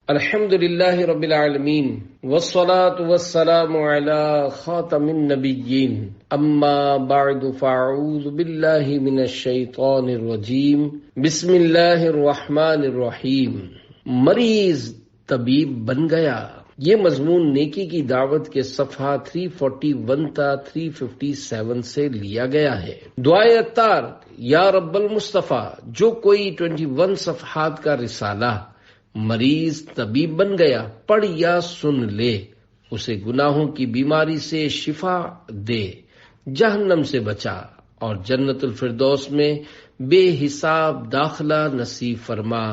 الحمد للہ رب العالمین والصلاة والسلام علی خاتم النبیین اما بعد فاعوذ باللہ من الشیطان الرجیم بسم اللہ الرحمن الرحیم۔ مریض طبیب بن گیا، یہ مضمون نیکی کی دعوت کے صفحہ 341 تا 357 سے لیا گیا ہے۔ دعائے عطار، یا رب المصطفیٰ، جو کوئی 21 صفحات کا رسالہ مریض طبیب بن گیا پڑھ یا سن لے، اسے گناہوں کی بیماری سے شفا دے، جہنم سے بچا اور جنت الفردوس میں بے حساب داخلہ نصیب فرما،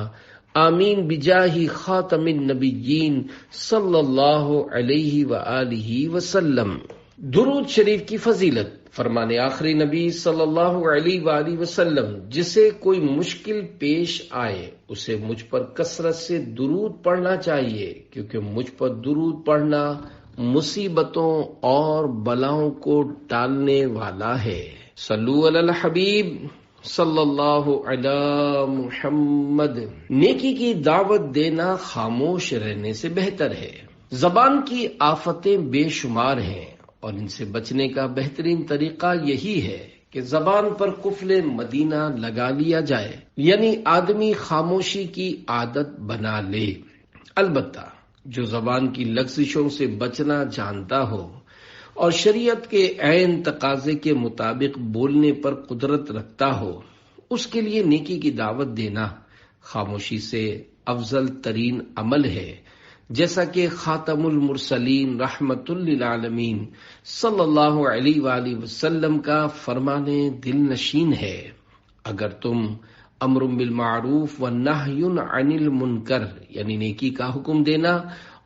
آمین بجاہ خاتم النبیین صلی اللہ علیہ وآلہ وسلم۔ درود شریف کی فضیلت۔ فرمان آخری نبی صلی اللہ علیہ وآلہ وسلم، جسے کوئی مشکل پیش آئے اسے مجھ پر کثرت سے درود پڑھنا چاہیے، کیونکہ مجھ پر درود پڑھنا مصیبتوں اور بلاؤں کو ٹالنے والا ہے۔ صلو علی الحبیب صلی اللہ علی محمد۔ نیکی کی دعوت دینا خاموش رہنے سے بہتر ہے۔ زبان کی آفتیں بے شمار ہیں اور ان سے بچنے کا بہترین طریقہ یہی ہے کہ زبان پر قفل مدینہ لگا لیا جائے، یعنی آدمی خاموشی کی عادت بنا لے۔ البتہ جو زبان کی لغزشوں سے بچنا جانتا ہو اور شریعت کے عین تقاضے کے مطابق بولنے پر قدرت رکھتا ہو، اس کے لیے نیکی کی دعوت دینا خاموشی سے افضل ترین عمل ہے، جیسا کہ خاتم المرسلین رحمت للعالمین صلی اللہ علیہ وآلہ وسلم کا فرمان دل نشین ہے۔ اگر تم امر بالمعروف والنہی عن المنکر، یعنی نیکی کا حکم دینا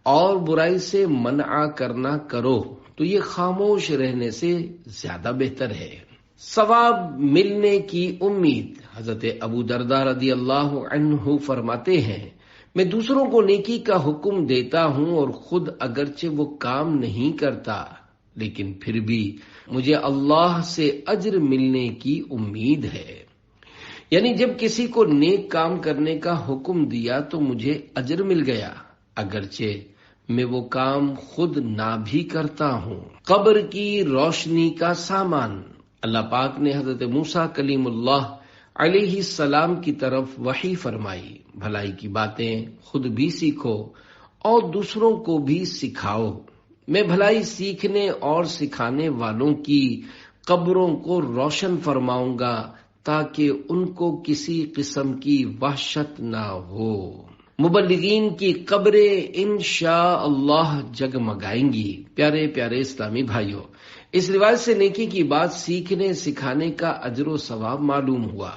اور برائی سے منع کرنا کرو تو یہ خاموش رہنے سے زیادہ بہتر ہے۔ ثواب ملنے کی امید۔ حضرت ابو درداء رضی اللہ عنہ فرماتے ہیں، میں دوسروں کو نیکی کا حکم دیتا ہوں اور خود اگرچہ وہ کام نہیں کرتا، لیکن پھر بھی مجھے اللہ سے اجر ملنے کی امید ہے۔ یعنی جب کسی کو نیک کام کرنے کا حکم دیا تو مجھے اجر مل گیا، اگرچہ میں وہ کام خود نہ بھی کرتا ہوں۔ قبر کی روشنی کا سامان۔ اللہ پاک نے حضرت موسیٰ کلیم اللہ علیہ السلام کی طرف وحی فرمائی، بھلائی کی باتیں خود بھی سیکھو اور دوسروں کو بھی سکھاؤ، میں بھلائی سیکھنے اور سکھانے والوں کی قبروں کو روشن فرماؤں گا تاکہ ان کو کسی قسم کی وحشت نہ ہو۔ مبلغین کی قبریں انشاءاللہ جگمگائیں گی۔ پیارے پیارے اسلامی بھائیوں، اس روایت سے نیکی کی بات سیکھنے سکھانے کا اجر و ثواب معلوم ہوا۔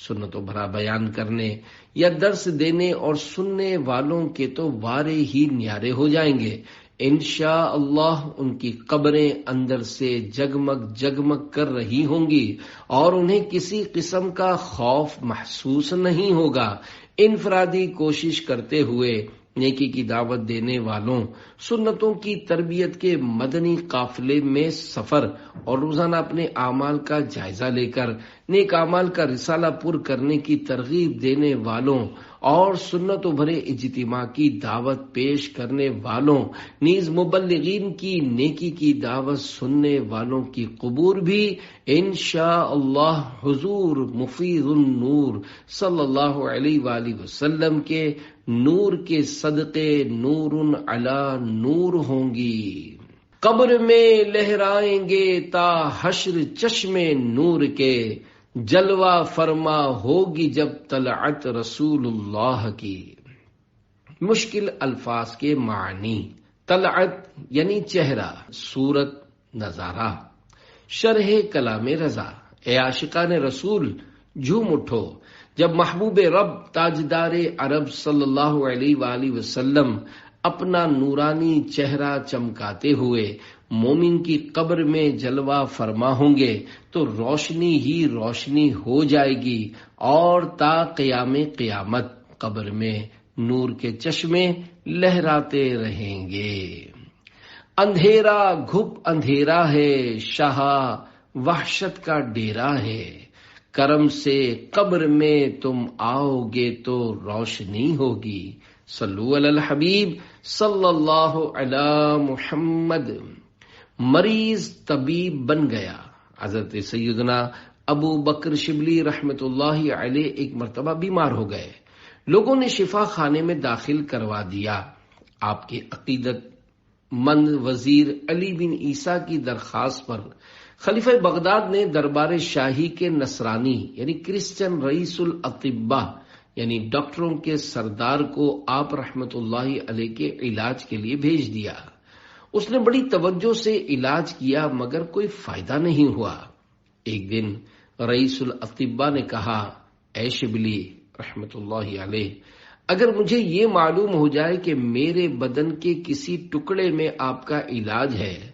سنت و بھرا بیان کرنے یا درس دینے اور سننے والوں کے تو وارے ہی نیارے ہو جائیں گے۔ انشاءاللہ ان کی قبریں اندر سے جگمگ جگمگ کر رہی ہوں گی اور انہیں کسی قسم کا خوف محسوس نہیں ہوگا۔ انفرادی کوشش کرتے ہوئے نیکی کی دعوت دینے والوں، سنتوں کی تربیت کے مدنی قافلے میں سفر اور روزانہ اپنے اعمال کا جائزہ لے کر نیک اعمال کا رسالہ پر کرنے کی ترغیب دینے والوں اور سنت و بھرے اجتماع کی دعوت پیش کرنے والوں، نیز مبلغین کی نیکی کی دعوت سننے والوں کی قبور بھی انشاءاللہ حضور مفیض النور صلی اللہ علیہ وآلہ وسلم کے نور کے صدقے نور علی نور ہوں گی۔ قبر میں لہرائیں گے تا حشر چشمے نور کے، جلوہ فرما ہوگی جب طلعت رسول اللہ کی۔ مشکل الفاظ کے معنی۔ طلعت یعنی چہرہ، صورت، نظارہ۔ شرح کلام رضا۔ اے عاشقان رسول، جھوم اٹھو جب محبوب رب تاجدار عرب صلی اللہ علیہ وآلہ وسلم اپنا نورانی چہرہ چمکاتے ہوئے مومن کی قبر میں جلوہ فرما ہوں گے تو روشنی ہی روشنی ہو جائے گی اور تا قیام قیامت قبر میں نور کے چشمے لہراتے رہیں گے۔ اندھیرا گھپ اندھیرا ہے، شاہ وحشت کا ڈیرا ہے، کرم سے قبر میں تم آؤ گے تو روشنی ہوگی۔ صلو علی الحبیب صلی اللہ علی محمد۔ مریض طبیب بن گیا۔ حضرت سیدنا ابو بکر شبلی رحمت اللہ علیہ ایک مرتبہ بیمار ہو گئے۔ لوگوں نے شفا خانے میں داخل کروا دیا۔ آپ کے عقیدت مند وزیر علی بن عیسیٰ کی درخواست پر خلیفہ بغداد نے دربار شاہی کے نصرانی یعنی کرسچن رئیس الاطباء یعنی ڈاکٹروں کے سردار کو آپ رحمت اللہ علیہ کے علاج کے لیے بھیج دیا۔ اس نے بڑی توجہ سے علاج کیا مگر کوئی فائدہ نہیں ہوا۔ ایک دن رئیس الاطباء نے کہا، اے شبلی رحمت اللہ علیہ، اگر مجھے یہ معلوم ہو جائے کہ میرے بدن کے کسی ٹکڑے میں آپ کا علاج ہے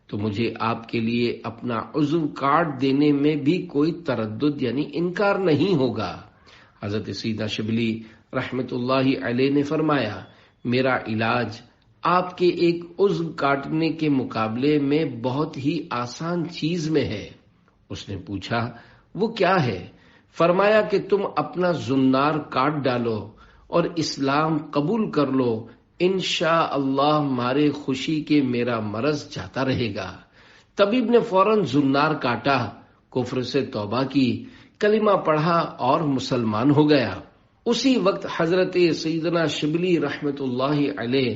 تو مجھے آپ کے لیے اپنا عضو کاٹ دینے میں بھی کوئی تردد یعنی انکار نہیں ہوگا۔ حضرت سیدنا شبلی رحمت اللہ علیہ نے فرمایا، میرا علاج آپ کے ایک عضو کاٹنے کے مقابلے میں بہت ہی آسان چیز میں ہے۔ اس نے پوچھا، وہ کیا ہے؟ فرمایا کہ تم اپنا زنار کاٹ ڈالو اور اسلام قبول کر لو، انشاءاللہ مارے خوشی کے میرا مرض جاتا رہے گا۔ طبیب نے فوراً زنار کاٹا، کفر سے توبہ کی، کلمہ پڑھا اور مسلمان ہو گیا۔ اسی وقت حضرت سیدنا شبلی رحمت اللہ علیہ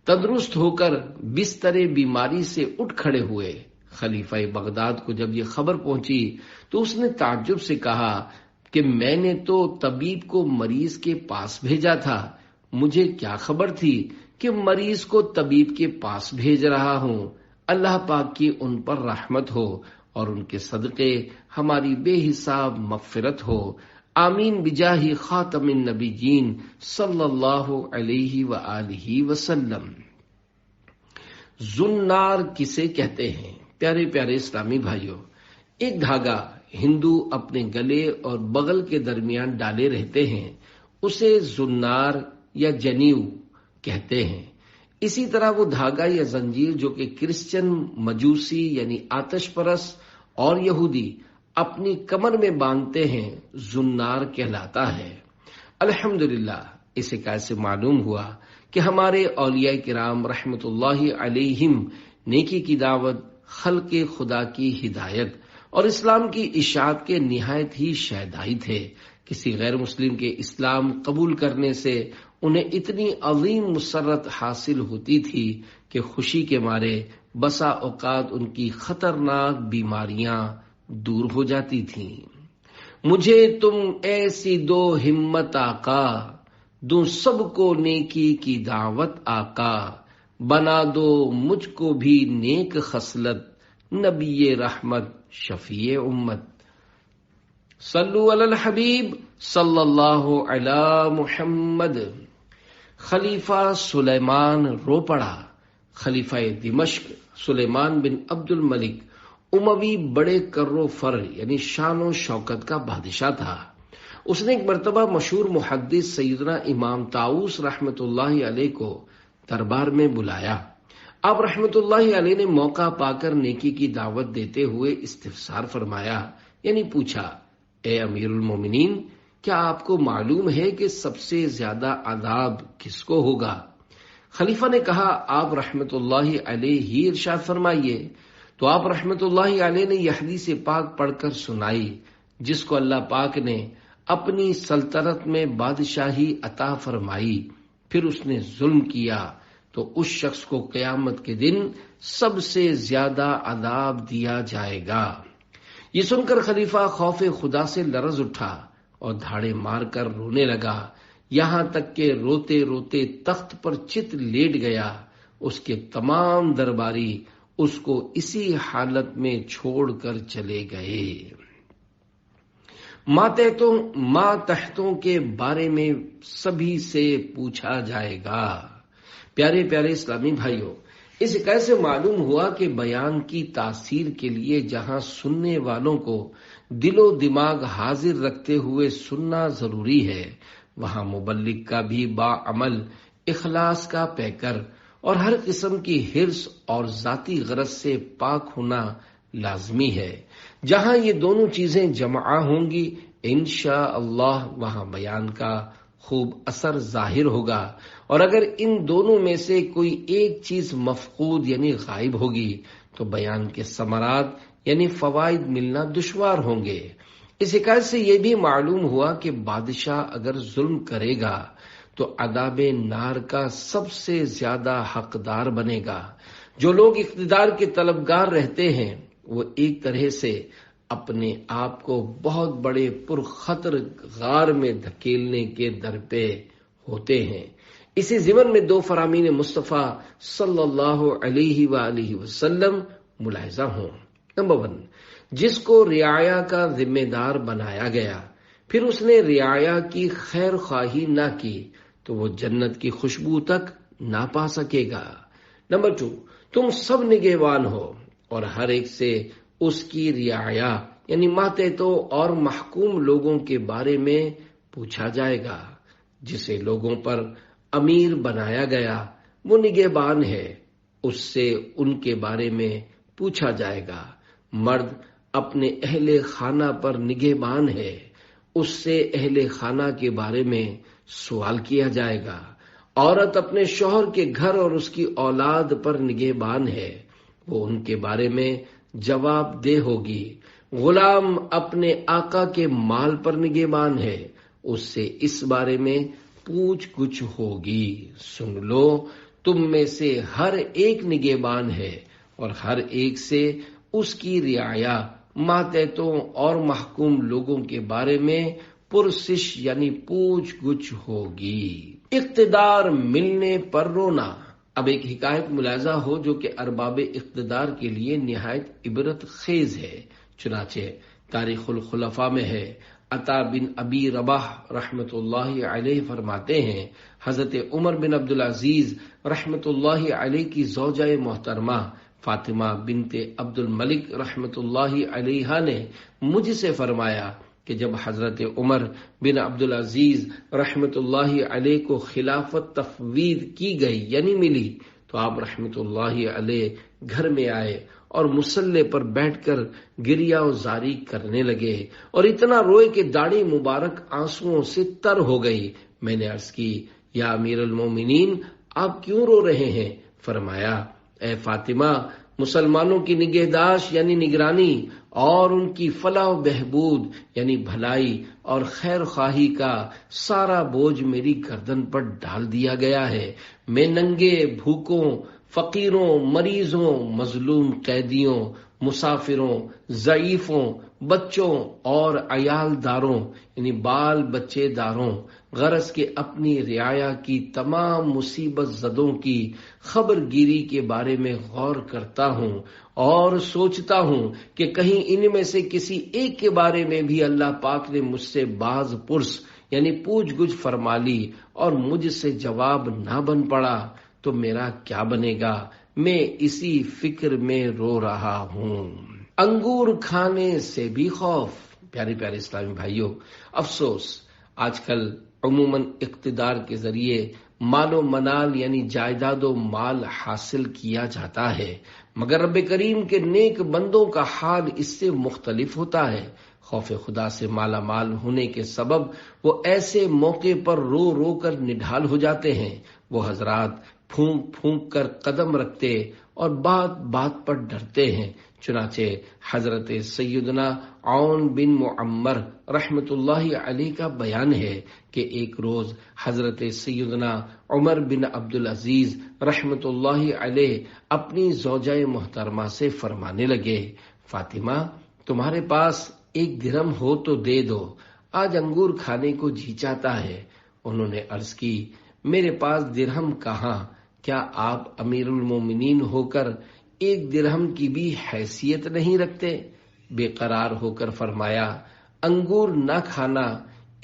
تندرست ہو کر بستر بیماری سے اٹھ کھڑے ہوئے۔ خلیفہ بغداد کو جب یہ خبر پہنچی تو اس نے تعجب سے کہا کہ میں نے تو طبیب کو مریض کے پاس بھیجا تھا، مجھے کیا خبر تھی کہ مریض کو طبیب کے پاس بھیج رہا ہوں۔ اللہ پاک کی ان پر رحمت ہو اور ان کے صدقے ہماری بے حساب مغفرت ہو، آمین بجاہ خاتم النبیین صلی اللہ علیہ وآلہ وسلم۔ زنار کسے کہتے ہیں؟ پیارے پیارے اسلامی بھائیوں، ایک دھاگا ہندو اپنے گلے اور بغل کے درمیان ڈالے رہتے ہیں، اسے زنار یا جنیو کہتے ہیں۔ اسی طرح وہ دھاگا یا زنجیر جو کہ کرسچن، مجوسی یعنی آتش پرست اور یہودی اپنی کمر میں باندھتے ہیں، زنار کہلاتا ہے۔ الحمدللہ اسے کیسے معلوم ہوا کہ ہمارے اولیاء کرام رحمت اللہ علیہم نیکی کی دعوت، خلق خدا کی ہدایت اور اسلام کی اشاعت کے نہایت ہی شیدائی تھے۔ کسی غیر مسلم کے اسلام قبول کرنے سے انہیں اتنی عظیم مسرت حاصل ہوتی تھی کہ خوشی کے مارے بسا اوقات ان کی خطرناک بیماریاں دور ہو جاتی تھیں۔ مجھے تم ایسی دو ہمت آقا، دوں سب کو نیکی کی دعوت آقا، بنا دو مجھ کو بھی نیک خصلت، نبی رحمت شفیع امت۔ صلو علی الحبیب صلی اللہ علی محمد۔ خلیفہ سلیمان رو پڑا۔ خلیفہ دمشق سلیمان بن عبد الملک اموی بڑے کر و فر یعنی شان و شوکت کا بادشاہ تھا۔ اس نے ایک مرتبہ مشہور محدث سیدنا امام طاؤس رحمت اللہ علیہ کو دربار میں بلایا۔ آپ رحمت اللہ علیہ نے موقع پا کر نیکی کی دعوت دیتے ہوئے استفسار فرمایا، یعنی پوچھا، اے امیر المومنین، کیا آپ کو معلوم ہے کہ سب سے زیادہ عذاب کس کو ہوگا؟ خلیفہ نے کہا، آپ رحمت اللہ علیہ ہی ارشاد فرمائیے۔ تو آپ رحمت اللہ علیہ نے یہ حدیث پاک پڑھ کر سنائی، جس کو اللہ پاک نے اپنی سلطنت میں بادشاہی عطا فرمائی، پھر اس نے ظلم کیا تو اس شخص کو قیامت کے دن سب سے زیادہ عذاب دیا جائے گا۔ یہ سن کر خلیفہ خوف خدا سے لرز اٹھا اور دھاڑے مار کر رونے لگا، یہاں تک کہ روتے روتے تخت پر چت لیٹ گیا۔ اس کے تمام درباری اس کو اسی حالت میں چھوڑ کر چلے گئے۔ ماتحتوں کے بارے میں سبھی سے پوچھا جائے گا۔ پیارے پیارے اسلامی بھائیوں، اس کیسے معلوم ہوا کہ بیان کی تاثیر کے لیے جہاں سننے والوں کو دل و دماغ حاضر رکھتے ہوئے سننا ضروری ہے، وہاں مبلغ کا بھی باعمل، اخلاص کا پیکر اور ہر قسم کی حرص اور ذاتی غرض سے پاک ہونا لازمی ہے۔ جہاں یہ دونوں چیزیں جمع ہوں گی انشاءاللہ وہاں بیان کا خوب اثر ظاہر ہوگا، اور اگر ان دونوں میں سے کوئی ایک چیز مفقود یعنی غائب ہوگی تو بیان کے ثمرات یعنی فوائد ملنا دشوار ہوں گے۔ اس حکایت سے یہ بھی معلوم ہوا کہ بادشاہ اگر ظلم کرے گا تو عذاب نار کا سب سے زیادہ حقدار بنے گا۔ جو لوگ اقتدار کے طلبگار رہتے ہیں وہ ایک طرح سے اپنے آپ کو بہت بڑے پرخطر غار میں دھکیلنے کے در پہ ہوتے ہیں۔ اسی ضمن میں دو فرامین مصطفیٰ صلی اللہ علیہ وآلہ وسلم ملاحظہ ہوں۔ نمبر 1، جس کو رعایا کا ذمہ دار بنایا گیا پھر اس نے رعایا کی خیر خواہی نہ کی تو وہ جنت کی خوشبو تک نہ پا سکے گا۔ نمبر 2، تم سب نگہبان ہو اور ہر ایک سے اس کی رعایا یعنی ماتحتوں اور محکوم لوگوں کے بارے میں پوچھا جائے گا۔ جسے لوگوں پر امیر بنایا گیا وہ نگہبان ہے، اس سے ان کے بارے میں پوچھا جائے گا۔ مرد اپنے اہل خانہ پر نگہبان ہے، اس سے اہل خانہ کے بارے میں سوال کیا جائے گا۔ عورت اپنے شوہر کے گھر اور اس کی اولاد پر نگہبان ہے، وہ ان کے بارے میں جواب دہ ہوگی۔ غلام اپنے آقا کے مال پر نگہبان ہے، اس سے اس بارے میں پوچھ گچھ ہوگی۔ سن لو، تم میں سے ہر ایک نگہبان ہے اور ہر ایک سے اس کی رعایا ماتحتوں اور محکوم لوگوں کے بارے میں پرسش یعنی پوچھ گچھ ہوگی۔ اقتدار ملنے پر رونا۔ اب ایک حکایت ملاحظہ ہو جو کہ ارباب اقتدار کے لیے نہایت عبرت خیز ہے۔ چنانچہ تاریخ الخلفاء میں ہے، عطا بن ابی رباح رحمت اللہ علیہ فرماتے ہیں، حضرت عمر بن عبدالعزیز رحمت اللہ علیہ کی زوجہ محترمہ فاطمہ بنت عبد الملک رحمت اللہ علیہ نے مجھ سے فرمایا کہ جب حضرت عمر بن عبدالعزیز رحمت اللہ علیہ کو خلافت تفویض کی گئی یعنی ملی تو آپ رحمت اللہ علیہ گھر میں آئے اور مصلے پر بیٹھ کر گریہ و زاری کرنے لگے اور اتنا روئے کہ داڑھی مبارک آنسوؤں سے تر ہو گئی۔ میں نے عرض کی، یا امیر المومنین، آپ کیوں رو رہے ہیں؟ فرمایا، اے فاطمہ، مسلمانوں کی نگہداشت یعنی نگرانی اور ان کی فلاح و بہبود یعنی بھلائی اور خیر خواہی کا سارا بوجھ میری گردن پر ڈال دیا گیا ہے۔ میں ننگے، بھوکوں، فقیروں، مریضوں، مظلوم قیدیوں، مسافروں، ضعیفوں، بچوں اور عیال داروں یعنی بال بچے داروں غرض کے اپنی رعایا کی تمام مصیبت زدوں کی خبر گیری کے بارے میں غور کرتا ہوں اور سوچتا ہوں کہ کہیں ان میں سے کسی ایک کے بارے میں بھی اللہ پاک نے مجھ سے باز پرس یعنی پوچھ گچھ فرما لی اور مجھ سے جواب نہ بن پڑا تو میرا کیا بنے گا؟ میں اسی فکر میں رو رہا ہوں۔ انگور کھانے سے بھی خوف۔ پیارے پیارے اسلامی بھائیوں، افسوس آج کل عموماً اقتدار کے ذریعے مال و منال یعنی جائیداد و مال حاصل کیا جاتا ہے، مگر رب کریم کے نیک بندوں کا حال اس سے مختلف ہوتا ہے۔ خوف خدا سے مالا مال ہونے کے سبب وہ ایسے موقع پر رو رو کر نڈھال ہو جاتے ہیں۔ وہ حضرات پھونک پھونک کر قدم رکھتے اور بات بات پر ڈرتے ہیں۔ چنانچہ حضرت سیدنا عون بن معمر رحمت اللہ علیہ کا بیان ہے کہ ایک روز حضرت سیدنا عمر بن عبدالعزیز رحمت اللہ علیہ اپنی زوجہ محترمہ سے فرمانے لگے، فاطمہ، تمہارے پاس 1 درہم ہو تو دے دو، آج انگور کھانے کو جی چاہتا ہے۔ انہوں نے عرض کی، میرے پاس درہم کہاں، کیا آپ امیر المومنین ہو کر 1 درہم کی بھی حیثیت نہیں رکھتے؟ بے قرار ہو کر فرمایا، انگور نہ کھانا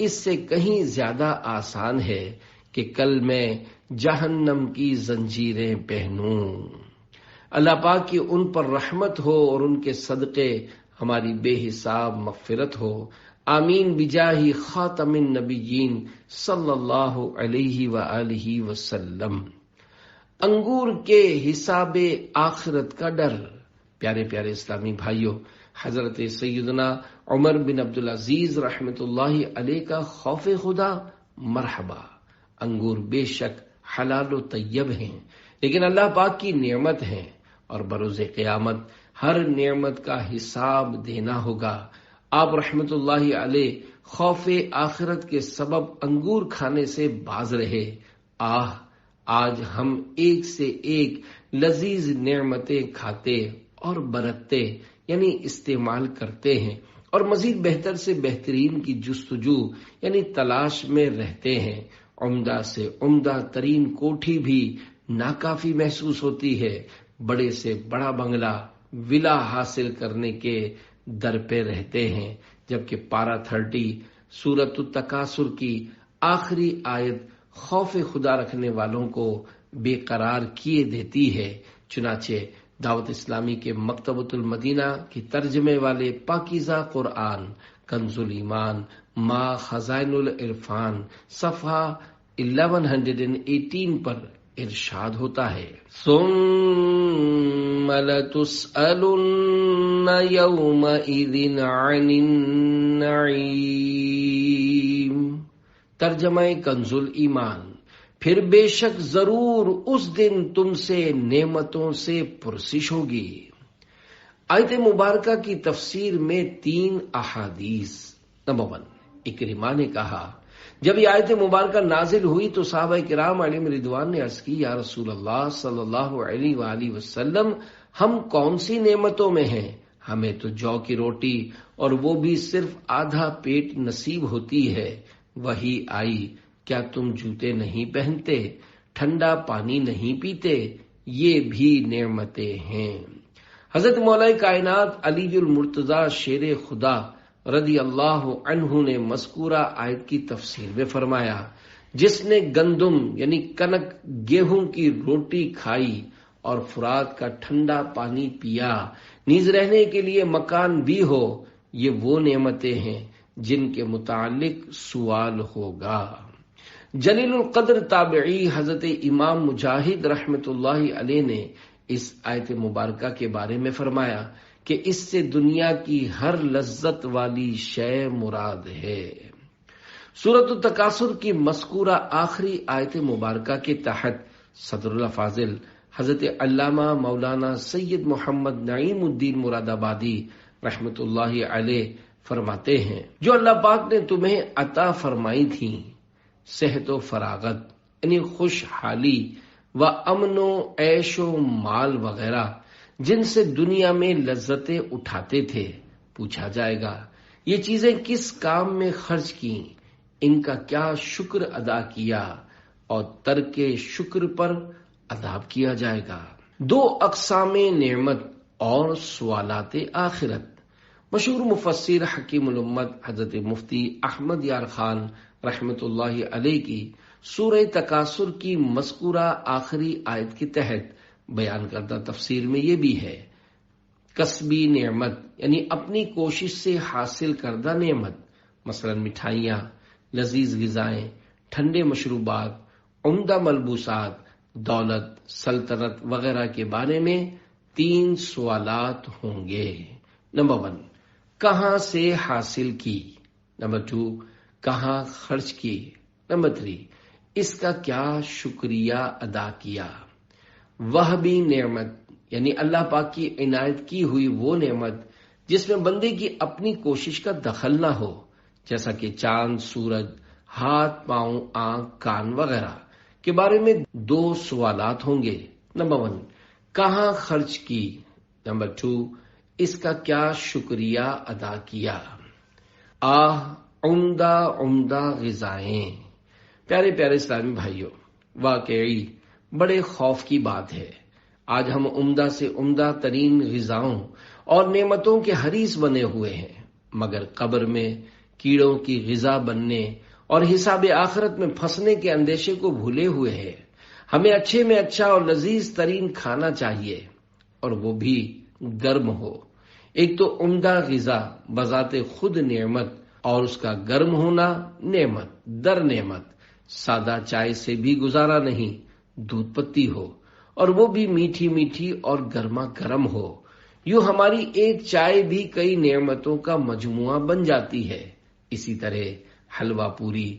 اس سے کہیں زیادہ آسان ہے کہ کل میں جہنم کی زنجیریں پہنوں۔ اللہ پاک کی ان پر رحمت ہو اور ان کے صدقے ہماری بے حساب مغفرت ہو، آمین بجاہ خاتم النبیین صلی اللہ علیہ وآلہ وسلم۔ انگور کے حساب آخرت کا ڈر۔ پیارے پیارے اسلامی بھائیوں، حضرت سیدنا عمر بن عبدالعزیز رحمت اللہ علیہ کا خوف خدا مرحبا، انگور بے شک حلال و طیب ہیں، لیکن اللہ پاک کی نعمت ہیں اور بروز قیامت ہر نعمت کا حساب دینا ہوگا۔ آپ رحمت اللہ علیہ خوف آخرت کے سبب انگور کھانے سے باز رہے۔ آج ہم ایک سے ایک لذیذ نعمتیں کھاتے اور برتتے یعنی استعمال کرتے ہیں اور مزید بہتر سے بہترین کی جستجو یعنی تلاش میں رہتے ہیں۔ عمدہ سے عمدہ ترین کوٹھی بھی ناکافی محسوس ہوتی ہے، بڑے سے بڑا بنگلہ ولا حاصل کرنے کے در پہ رہتے ہیں، جبکہ پارہ 30 سورۃ التکاثر کی آخری آیت خوف خدا رکھنے والوں کو بے قرار کیے دیتی ہے۔ چنانچہ دعوت اسلامی کے مکتبۃ المدینہ کی ترجمے والے پاکیزہ قرآن کنز الایمان ما خزائن العرفان صفحہ 1118 پر ارشاد ہوتا ہے، ثم لتسألن یومئذ عن النعیم۔ ترجمہ کنز الایمان، پھر بے شک ضرور اس دن تم سے نعمتوں سے پرسش ہوگی۔ آیت مبارکہ کی تفسیر میں 3 احادیث۔ نمبر 1، اکرمہ نے کہا جب یہ آیت مبارکہ نازل ہوئی تو صحابہ کرام علیہم رضوان نے عرض کی، یا رسول اللہ صلی اللہ علیہ وآلہ وسلم، ہم کون سی نعمتوں میں ہیں؟ ہمیں تو جو کی روٹی اور وہ بھی صرف آدھا پیٹ نصیب ہوتی ہے۔ وہی آئی، کیا تم جوتے نہیں پہنتے، ٹھنڈا پانی نہیں پیتے؟ یہ بھی نعمتیں ہیں۔ حضرت مولا کائنات علی المرتضی شیر خدا رضی اللہ عنہ نے مذکورہ آیت کی تفسیر میں فرمایا، جس نے گندم یعنی کنک گیہوں کی روٹی کھائی اور فرات کا ٹھنڈا پانی پیا، نیز رہنے کے لیے مکان بھی ہو، یہ وہ نعمتیں ہیں جن کے متعلق سوال ہوگا۔ جلیل القدر تابعی حضرت امام مجاہد رحمت اللہ علیہ نے اس آیت مبارکہ کے بارے میں فرمایا کہ اس سے دنیا کی ہر لذت والی شے مراد ہے۔ سورۃ التکاثر کی مذکورہ آخری آیت مبارکہ کے تحت صدر الافاضل حضرت علامہ مولانا سید محمد نعیم الدین مراد آبادی رحمت اللہ علیہ فرماتے ہیں، جو اللہ پاک نے تمہیں عطا فرمائی تھیں، صحت و فراغت یعنی خوشحالی و امن و عیش و مال وغیرہ، جن سے دنیا میں لذتیں اٹھاتے تھے، پوچھا جائے گا یہ چیزیں کس کام میں خرچ کی، ان کا کیا شکر ادا کیا، اور ترک شکر پر عذاب کیا جائے گا۔ 2 اقسام نعمت اور سوالات آخرت۔ مشہور مفسر حکیم الامت حضرت مفتی احمد یار خان رحمت اللہ علیہ کی سورہ تکاثر کی مذکورہ آخری آیت کے تحت بیان کردہ تفسیر میں یہ بھی ہے، کسبی نعمت یعنی اپنی کوشش سے حاصل کردہ نعمت، مثلا مٹھائیاں، لذیذ غذائیں، ٹھنڈے مشروبات، عمدہ ملبوسات، دولت، سلطنت وغیرہ کے بارے میں 3 سوالات ہوں گے۔ نمبر 1، کہاں سے حاصل کی؟ نمبر 2، کہاں خرچ کی؟ نمبر 3، اس کا کیا شکریہ ادا کیا؟ وہبی نعمت یعنی اللہ پاک کی عنایت کی ہوئی وہ نعمت جس میں بندے کی اپنی کوشش کا دخل نہ ہو، جیسا کہ چاند، سورج، ہاتھ، پاؤں، آنکھ، کان وغیرہ کے بارے میں 2 سوالات ہوں گے۔ نمبر 1، کہاں خرچ کی؟ نمبر 2، اس کا کیا شکریہ ادا کیا؟ عمدہ غذائیں۔ پیارے پیارے اسلامی بھائیوں، واقعی بڑے خوف کی بات ہے، آج ہم عمدہ سے عمدہ ترین غذاؤں اور نعمتوں کے حریص بنے ہوئے ہیں، مگر قبر میں کیڑوں کی غذا بننے اور حساب آخرت میں پھنسنے کے اندیشے کو بھولے ہوئے ہیں۔ ہمیں اچھے میں اچھا اور لذیذ ترین کھانا چاہیے، اور وہ بھی گرم ہو۔ ایک تو عمدہ غذا بذات خود نعمت، اور اس کا گرم ہونا نعمت در نعمت۔ سادہ چائے سے بھی گزارا نہیں، دودھ پتی ہو، اور وہ بھی میٹھی میٹھی اور گرما گرم ہو۔ یوں ہماری ایک چائے بھی کئی نعمتوں کا مجموعہ بن جاتی ہے۔ اسی طرح حلوہ پوری،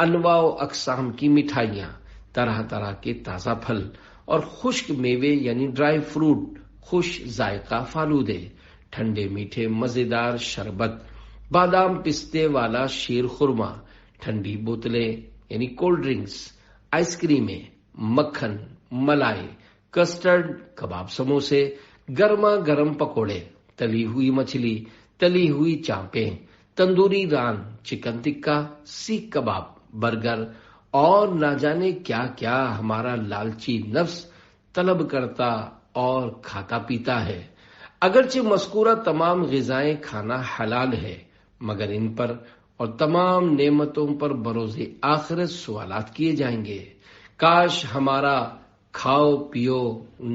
انواع و اقسام کی مٹھائیاں، طرح طرح کے تازہ پھل اور خشک میوے یعنی ڈرائی فروٹ، خوش ذائقہ فالودے، ٹھنڈے میٹھے مزیدار شربت، بادام پستے والا شیر خورما، ٹھنڈی بوتلیں یعنی کولڈ ڈرنکس، آئس کریمیں، مکھن، ملائی، کسٹرڈ، کباب سموسے، گرما گرم پکوڑے، تلی ہوئی مچھلی، تلی ہوئی چانپیں، تندوری ران، چکن ٹکا، سیخ کباب، برگر اور نہ جانے کیا کیا ہمارا لالچی نفس طلب کرتا اور کھاتا پیتا ہے۔ اگرچہ مذکورہ تمام غذائیں کھانا حلال ہے، مگر ان پر اور تمام نعمتوں پر بروز آخرت سوالات کیے جائیں گے۔ کاش ہمارا کھاؤ پیو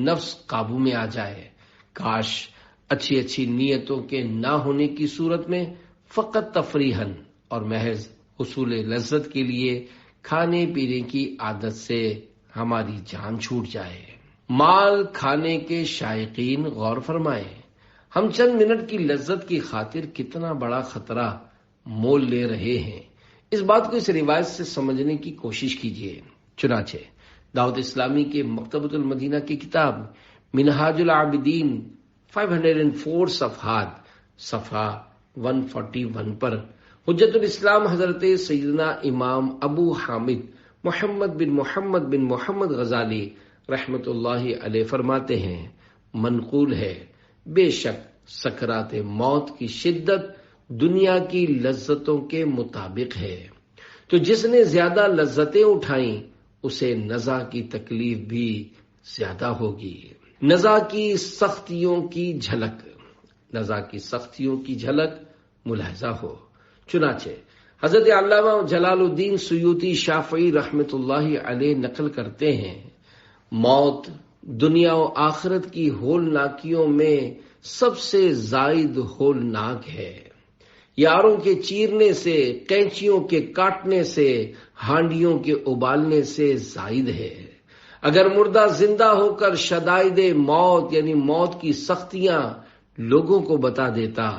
نفس قابو میں آ جائے، کاش اچھی اچھی نیتوں کے نہ ہونے کی صورت میں فقط تفریحاً اور محض حصول لذت کے لیے کھانے پینے کی عادت سے ہماری جان چھوٹ جائے۔ مال کھانے کے شائقین غور فرمائیں، ہم چند منٹ کی لذت کی خاطر کتنا بڑا خطرہ مول لے رہے ہیں۔ اس بات کو اس روایت سے سمجھنے کی کوشش کیجیے۔ چنانچہ دعوت اسلامی کے مکتبۃ المدینہ کی کتاب منہاج العابدین 504 صفحات، صفحہ 141 پر حجت الاسلام حضرت سیدنا امام ابو حامد محمد بن محمد غزالی رحمت اللہ علیہ فرماتے ہیں، منقول ہے، بے شک سکرات موت کی شدت دنیا کی لذتوں کے مطابق ہے، تو جس نے زیادہ لذتیں اٹھائیں اسے نزا کی تکلیف بھی زیادہ ہوگی۔ نزا کی سختیوں کی جھلک ملاحظہ ہو۔ چنانچہ حضرت علامہ جلال الدین سیوطی شافعی رحمت اللہ علیہ نقل کرتے ہیں، موت دنیا و آخرت کی ہولناکیوں میں سب سے زائد ہولناک ہے۔ یاروں کے چیرنے سے، قینچیوں کے کاٹنے سے، ہانڈیوں کے ابالنے سے زائد ہے۔ اگر مردہ زندہ ہو کر شدائد موت یعنی موت کی سختیاں لوگوں کو بتا دیتا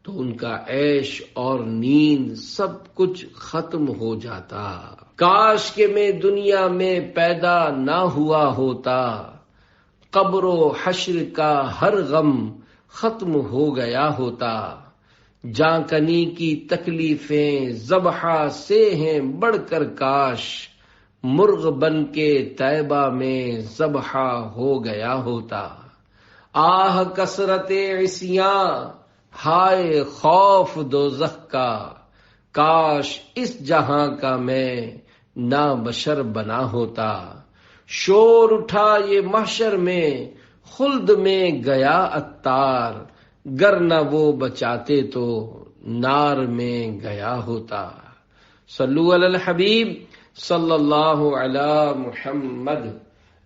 تو ان کا عیش اور نیند سب کچھ ختم ہو جاتا۔ کاش کہ میں دنیا میں پیدا نہ ہوا ہوتا، قبر و حشر کا ہر غم ختم ہو گیا ہوتا۔ جاں کنی کی تکلیفیں ذبحہ سے ہیں بڑھ کر، کاش مرغ بن کے طیبہ میں ذبحہ ہو گیا ہوتا۔ آہ کثرت عصیاں، ہائے خوف دوزخ کا، کاش اس جہاں کا میں نہ بشر بنا ہوتا۔ شور اٹھا یہ محشر میں، خلد میں گیا عطار، گر نہ وہ بچاتے تو نار میں گیا ہوتا۔ صلو علی الحبیب صلی اللہ علی محمد۔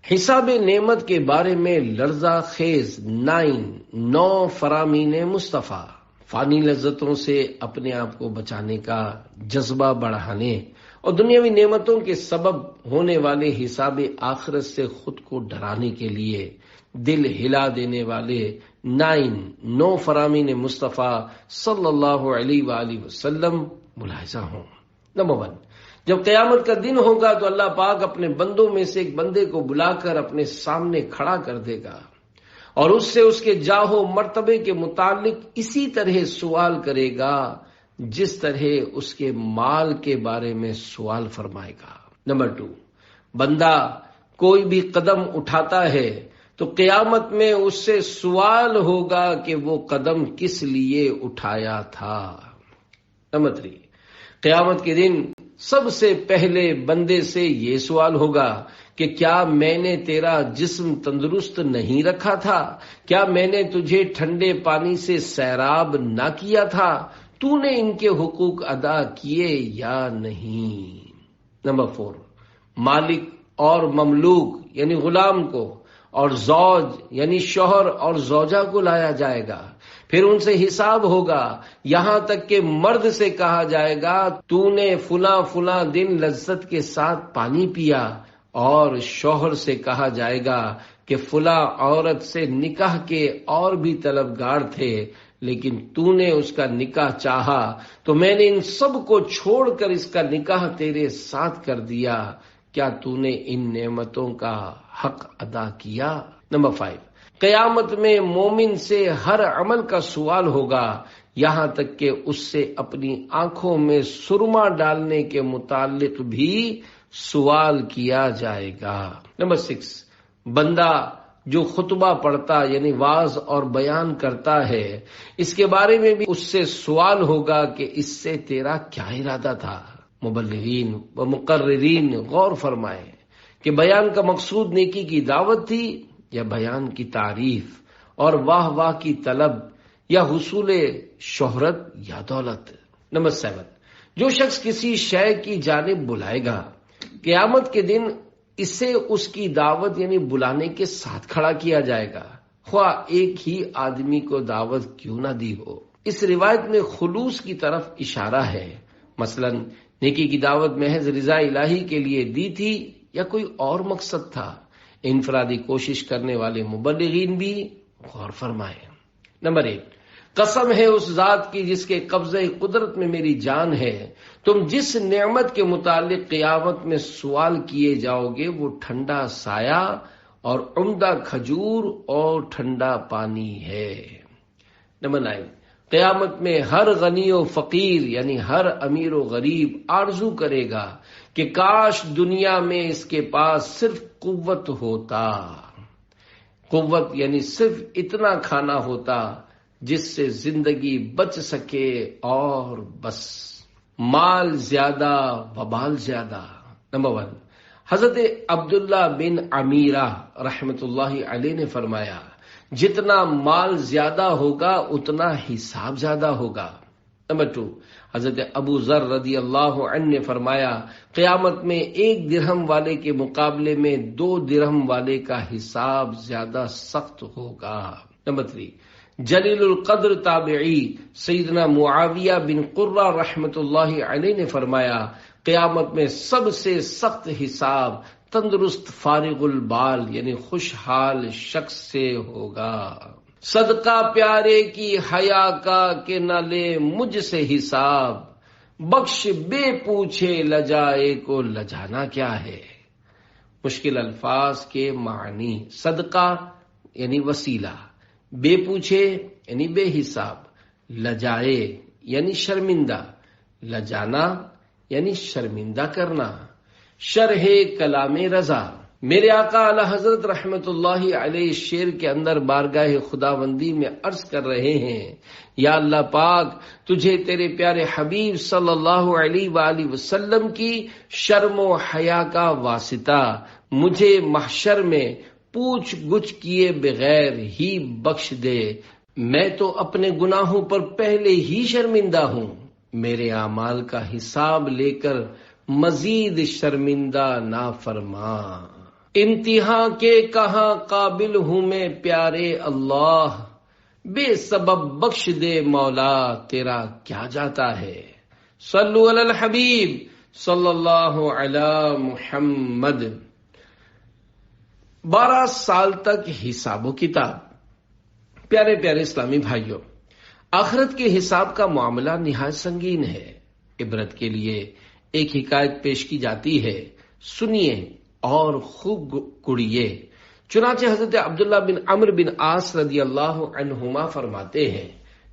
حساب نعمت کے بارے میں لرزہ خیز 9 فرامین مصطفیٰ، فانی لذتوں سے اپنے آپ کو بچانے کا جذبہ بڑھانے اور دنیاوی نعمتوں کے سبب ہونے والے حساب آخرت سے خود کو ڈرانے کے لیے دل ہلا دینے والے 9 فرامین مصطفیٰ صلی اللہ علیہ وآلہ وسلم ملاحظہ ہوں۔ نمبر 1، جب قیامت کا دن ہوگا تو اللہ پاک اپنے بندوں میں سے ایک بندے کو بلا کر اپنے سامنے کھڑا کر دے گا اور اس سے اس کے جاہ و مرتبے کے متعلق اسی طرح سوال کرے گا جس طرح اس کے مال کے بارے میں سوال فرمائے گا۔ نمبر 2، بندہ کوئی بھی قدم اٹھاتا ہے تو قیامت میں اس سے سوال ہوگا کہ وہ قدم کس لیے اٹھایا تھا۔ نمبر 3، قیامت کے دن سب سے پہلے بندے سے یہ سوال ہوگا کہ کیا میں نے تیرا جسم تندرست نہیں رکھا تھا؟ کیا میں نے تجھے ٹھنڈے پانی سے سیراب نہ کیا تھا؟ تو نے ان کے حقوق ادا کیے یا نہیں؟ نمبر 4، مالک اور مملوک یعنی غلام کو اور زوج یعنی شوہر اور زوجہ کو لایا جائے گا، پھر ان سے حساب ہوگا، یہاں تک کہ مرد سے کہا جائے گا تو نے فلاں دن لذت کے ساتھ پانی پیا، اور شوہر سے کہا جائے گا کہ فلاں عورت سے نکاح کے اور بھی طلبگار تھے لیکن تو نے اس کا نکاح چاہا تو میں نے ان سب کو چھوڑ کر اس کا نکاح تیرے ساتھ کر دیا، کیا تو نے ان نعمتوں کا حق ادا کیا؟ نمبر 5، قیامت میں مومن سے ہر عمل کا سوال ہوگا، یہاں تک کہ اس سے اپنی آنکھوں میں سرما ڈالنے کے متعلق بھی سوال کیا جائے گا۔ نمبر 6، بندہ جو خطبہ پڑھتا یعنی واعظ اور بیان کرتا ہے، اس کے بارے میں بھی اس سے سوال ہوگا کہ اس سے تیرا کیا ارادہ تھا۔ مبلغین و مقررین غور فرمائیں کہ بیان کا مقصود نیکی کی دعوت تھی یا بیان کی تعریف اور واہ واہ کی طلب یا حصول شہرت یا دولت۔ نمبر 7، جو شخص کسی شے کی جانب بلائے گا، قیامت کے دن اسے اس کی دعوت یعنی بلانے کے ساتھ کھڑا کیا جائے گا، خواہ ایک ہی آدمی کو دعوت کیوں نہ دی ہو۔ اس روایت میں خلوص کی طرف اشارہ ہے، مثلا نیکی کی دعوت محض رضا الہی کے لیے دی تھی یا کوئی اور مقصد تھا۔ انفرادی کوشش کرنے والے مبلغین بھی غور فرمائیں۔ نمبر 8، قسم ہے اس ذات کی جس کے قبضہ قدرت میں میری جان ہے، تم جس نعمت کے متعلق قیامت میں سوال کیے جاؤ گے وہ ٹھنڈا سایہ اور عمدہ کھجور اور ٹھنڈا پانی ہے۔ نمبر 9، قیامت میں ہر غنی و فقیر یعنی ہر امیر و غریب آرزو کرے گا کہ کاش دنیا میں اس کے پاس صرف قوت ہوتا، قوت یعنی صرف اتنا کھانا ہوتا جس سے زندگی بچ سکے اور بس، مال زیادہ وبال زیادہ۔ نمبر 1، حضرت عبداللہ بن عمیرہ رحمت اللہ علیہ نے فرمایا، جتنا مال زیادہ ہوگا اتنا حساب زیادہ ہوگا۔ نمبر 2، حضرت ابو ذر رضی اللہ عنہ نے فرمایا، قیامت میں 1 درہم والے کے مقابلے میں 2 درہم والے کا حساب زیادہ سخت ہوگا۔ نمبر 3، جلیل القدر تابعی سیدنا معاویہ بن قرہ رحمت اللہ علیہ نے فرمایا، قیامت میں سب سے سخت حساب تندرست فارغ البال یعنی خوشحال شخص سے ہوگا۔ صدقہ پیارے کی حیا کا کہ نہ لے مجھ سے حساب، بخش بے پوچھے لجائے کو لجانا کیا ہے۔ مشکل الفاظ کے معنی، صدقہ یعنی وسیلہ، بے پوچھے یعنی بے حساب، لجائے یعنی شرمندہ، لجانا یعنی شرمندہ کرنا۔ شرح کلام رضا، میرے آقا اعلی حضرت رحمت اللہ علیہ شعر کے اندر بارگاہ خداوندی میں عرض کر رہے ہیں، یا اللہ پاک، تجھے تیرے پیارے حبیب صلی اللہ علیہ وآلہ وسلم کی شرم و حیا کا واسطہ مجھے محشر میں پوچھ گچھ کیے بغیر ہی بخش دے، میں تو اپنے گناہوں پر پہلے ہی شرمندہ ہوں، میرے اعمال کا حساب لے کر مزید شرمندہ نہ فرما۔ انتہا کے کہاں قابل ہوں میں پیارے اللہ، بے سبب بخش دے مولا تیرا کیا جاتا ہے۔ صلو علی الحبیب صلی اللہ علی محمد۔ 12 سال تک حساب و کتاب۔ پیارے پیارے اسلامی بھائیوں، آخرت کے حساب کا معاملہ نہایت سنگین ہے۔ عبرت کے لیے ایک حکایت پیش کی جاتی ہے، سنیے اور خوب کڑیے۔ چنانچہ حضرت عبداللہ بن عمرو بن عاص رضی اللہ عنہما فرماتے ہیں،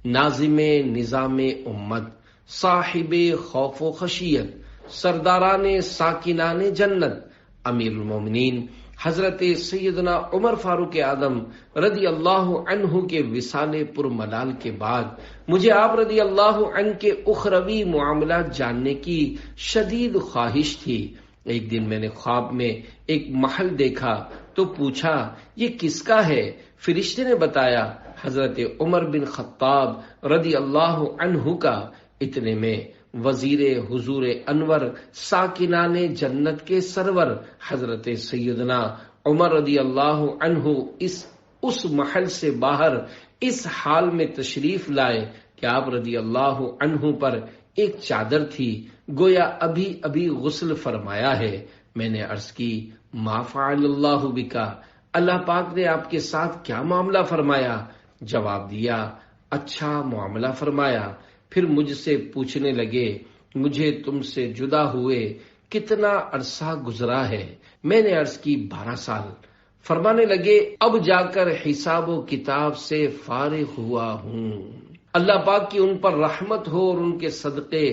ناظم نظام امت، صاحب خوف و خشیت، سرداران ساکنان جنت، امیر المومنین حضرت سیدنا عمر فاروق اعظم رضی اللہ عنہ کے وصال پرملال کے بعد مجھے آپ رضی اللہ عنہ کے اخروی معاملات جاننے کی شدید خواہش تھی۔ ایک دن میں نے خواب میں ایک محل دیکھا تو پوچھا، یہ کس کا ہے؟ فرشتے نے بتایا، حضرت عمر بن خطاب رضی اللہ عنہ کا۔ اتنے میں وزیر حضور انور ساکنان جنت کے سرور حضرت سیدنا عمر رضی اللہ عنہ اس محل سے باہر اس حال میں تشریف لائے کہ آپ رضی اللہ عنہ پر ایک چادر تھی، گویا ابھی ابھی غسل فرمایا ہے۔ میں نے عرض کی، ما فعل اللہ بکا، اللہ پاک نے آپ کے ساتھ کیا معاملہ فرمایا؟ جواب دیا، اچھا معاملہ فرمایا، پھر مجھ سے پوچھنے لگے مجھے تم سے جدا ہوئے کتنا عرصہ گزرا ہے؟ میں نے عرض کی 12 سال۔ فرمانے لگے اب جا کر حساب و کتاب سے فارغ ہوا ہوں، اللہ پاک کی ان پر رحمت ہو اور ان کے صدقے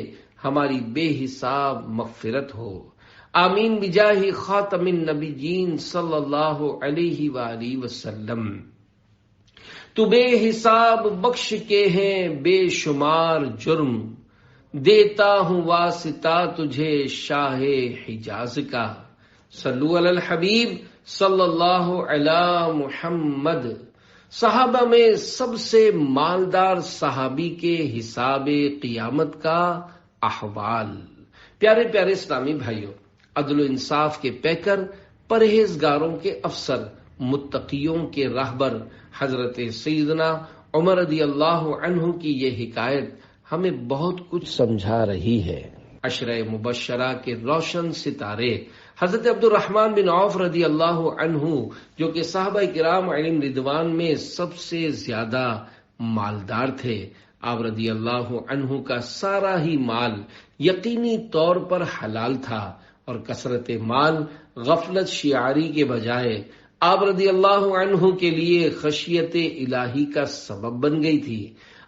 ہماری بے حساب مغفرت ہو، آمین بجاہ خاتم النبیین صلی اللہ علیہ وآلہ وسلم۔ تو بے حساب بخش کے ہیں بے شمار جرم، دیتا ہوں واسطہ تجھے شاہ حجاز کا، صلو علی الحبیب صلی اللہ علی محمد۔ صحابہ میں سب سے مالدار صحابی کے حساب قیامت کا احوال۔ پیارے پیارے اسلامی بھائیوں، عدل و انصاف کے پیکر، پرہیزگاروں کے افسر، متقیوں کے راہبر حضرت سیدنا عمر رضی اللہ عنہ کی یہ حکایت ہمیں بہت کچھ سمجھا رہی ہے۔ عشرہ مبشرہ کے روشن ستارے حضرت عبد الرحمن بن عوف رضی اللہ عنہ، جو کہ صحابہ کرام علیہم رضوان میں سب سے زیادہ مالدار تھے، آپ رضی اللہ عنہ کا سارا ہی مال یقینی طور پر حلال تھا، اور کثرت مال غفلت شعاری کے بجائے آپ رضی اللہ عنہ کے لیے خشیت الہی کا سبب بن گئی تھی۔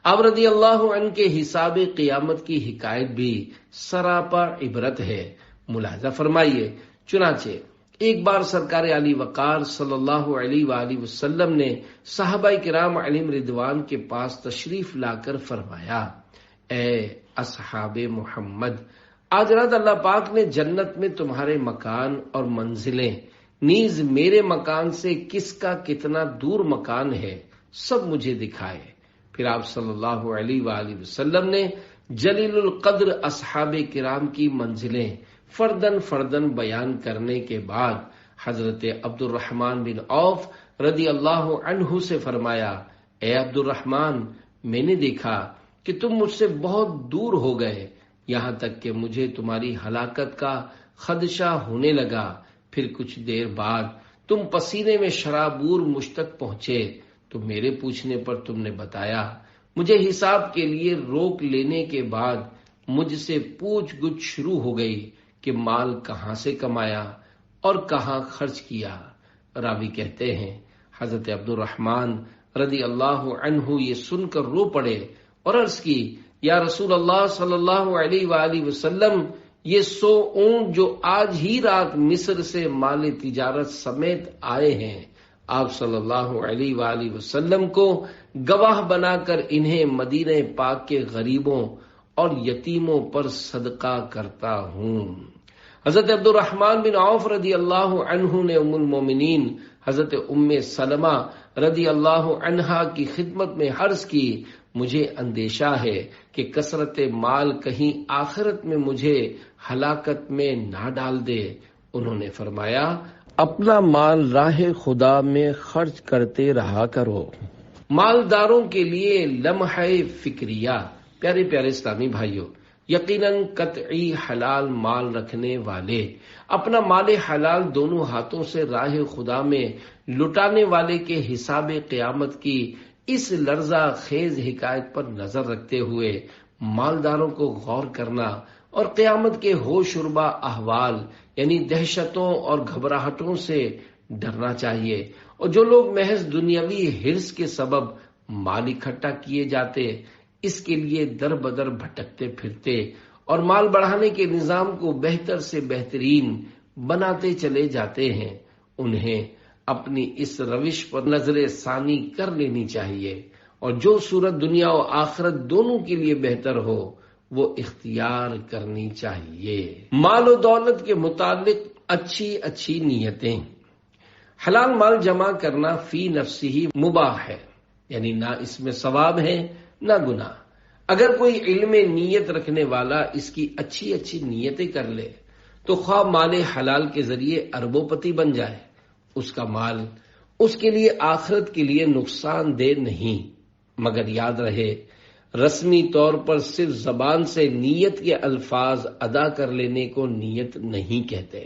آپ رضی اللہ عنہ کے حساب قیامت کی حکایت بھی سراپا عبرت ہے، ملاحظہ فرمائیے۔ چنانچہ ایک بار سرکار علی وقار صلی اللہ علیہ وآلہ وسلم نے صحابہ کرام علیہم رضوان کے پاس تشریف لا کر فرمایا، اے اصحاب محمد، آج رات اللہ پاک نے جنت میں تمہارے مکان اور منزلیں نیز میرے مکان سے کس کا کتنا دور مکان ہے سب مجھے دکھائے۔ پھر آپ صلی اللہ علیہ وآلہ وسلم نے جلیل القدر اصحاب کرام کی منزلیں فردن فردن بیان کرنے کے بعد حضرت عبد الرحمن بن عوف رضی اللہ عنہ سے فرمایا، اے عبد الرحمن، میں نے دیکھا کہ تم مجھ سے بہت دور ہو گئے، یہاں تک کہ مجھے تمہاری ہلاکت کا خدشہ ہونے لگا۔ پھر کچھ دیر بعد تم پسینے میں شرابور مجھ تک پہنچے، تو میرے پوچھنے پر تم نے بتایا۔ مجھے حساب کے لیے روک لینے کے بعد مجھ سے پوچھ گچھ شروع ہو گئی کہ مال کہاں سے کمایا اور کہاں خرچ کیا۔ راوی کہتے ہیں حضرت عبد الرحمن رضی اللہ عنہ یہ سن کر رو پڑے اور عرض کی، یا رسول اللہ صلی اللہ علیہ وآلہ وسلم، یہ 100 اونٹ جو آج ہی رات مصر سے مال تجارت سمیت آئے ہیں، آپ صلی اللہ علیہ وآلہ وسلم کو گواہ بنا کر انہیں مدینہ پاک کے غریبوں اور یتیموں پر صدقہ کرتا ہوں۔ حضرت عبد الرحمن بن عوف رضی اللہ عنہ نے ام المومنین حضرت ام سلمہ رضی اللہ عنہا کی خدمت میں عرض کی، مجھے اندیشہ ہے کہ کثرت مال کہیں آخرت میں مجھے ہلاکت میں نہ ڈال دے۔ انہوں نے فرمایا، اپنا مال راہ خدا میں خرچ کرتے رہا کرو۔ مالداروں کے لیے لمحہ فکریہ۔ پیارے پیارے اسلامی بھائیوں، یقیناً قطعی حلال مال رکھنے والے اپنا مال حلال دونوں ہاتھوں سے راہ خدا میں لٹانے والے کے حساب قیامت کی اس لرزہ خیز حکایت پر نظر رکھتے ہوئے مالداروں کو غور کرنا اور قیامت کے ہوش ربا احوال یعنی دہشتوں اور گھبراہٹوں سے ڈرنا چاہیے، اور جو لوگ محض دنیاوی حرص کے سبب مال اکٹھا کیے جاتے، اس کے لیے در بدر بھٹکتے پھرتے اور مال بڑھانے کے نظام کو بہتر سے بہترین بناتے چلے جاتے ہیں، انہیں اپنی اس روش پر نظر ثانی کر لینی چاہیے، اور جو صورت دنیا و آخرت دونوں کے لیے بہتر ہو وہ اختیار کرنی چاہیے۔ مال و دولت کے متعلق اچھی نیتیں۔ حلال مال جمع کرنا فی نفسی ہی مباح ہے، یعنی نہ اس میں ثواب ہے نہ گناہ۔ اگر کوئی علم نیت رکھنے والا اس کی اچھی نیتیں کر لے تو خواہ مال حلال کے ذریعے اربوں پتی بن جائے، اس کا مال اس کے لیے آخرت کے لیے نقصان دہ نہیں، مگر یاد رہے رسمی طور پر صرف زبان سے نیت کے الفاظ ادا کر لینے کو نیت نہیں کہتے۔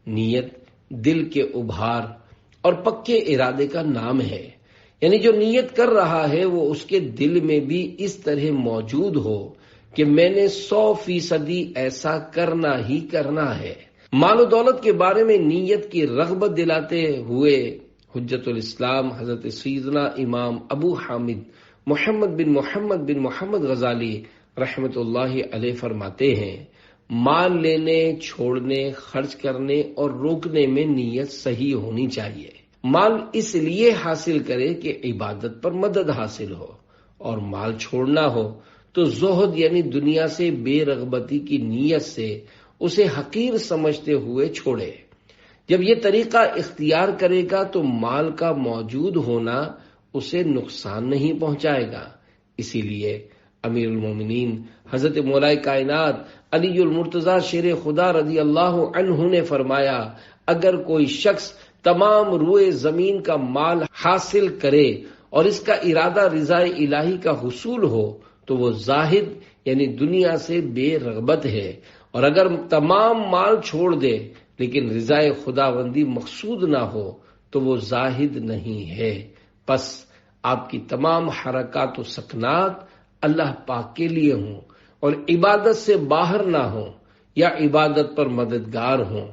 نیت دل کے ابھار اور پکے ارادے کا نام ہے۔ یعنی جو نیت کر رہا ہے وہ اس کے دل میں بھی اس طرح موجود ہو کہ میں نے 100% ایسا کرنا ہی کرنا ہے۔ مال و دولت کے بارے میں نیت کی رغبت دلاتے ہوئے حجت الاسلام حضرت سیدنا امام ابو حامد محمد بن محمد غزالی رحمت اللہ علیہ فرماتے ہیں، مال لینے، چھوڑنے، خرچ کرنے اور روکنے میں نیت صحیح ہونی چاہیے۔ مال اس لیے حاصل کرے کہ عبادت پر مدد حاصل ہو، اور مال چھوڑنا ہو تو زہد یعنی دنیا سے بے رغبتی کی نیت سے اسے حقیر سمجھتے ہوئے چھوڑے۔ جب یہ طریقہ اختیار کرے گا تو مال کا موجود ہونا اسے نقصان نہیں پہنچائے گا۔ اسی لیے امیر المومنین حضرت مولا کائنات علی المرتضی شیر خدا رضی اللہ عنہ نے فرمایا، اگر کوئی شخص تمام روئے زمین کا مال حاصل کرے اور اس کا ارادہ رضا الہی کا حصول ہو تو وہ زاہد یعنی دنیا سے بے رغبت ہے، اور اگر تمام مال چھوڑ دے لیکن رضا خداوندی مقصود نہ ہو تو وہ زاہد نہیں ہے۔ پس آپ کی تمام حرکات و سکنات اللہ پاک کے لیے ہوں اور عبادت سے باہر نہ ہوں یا عبادت پر مددگار ہوں۔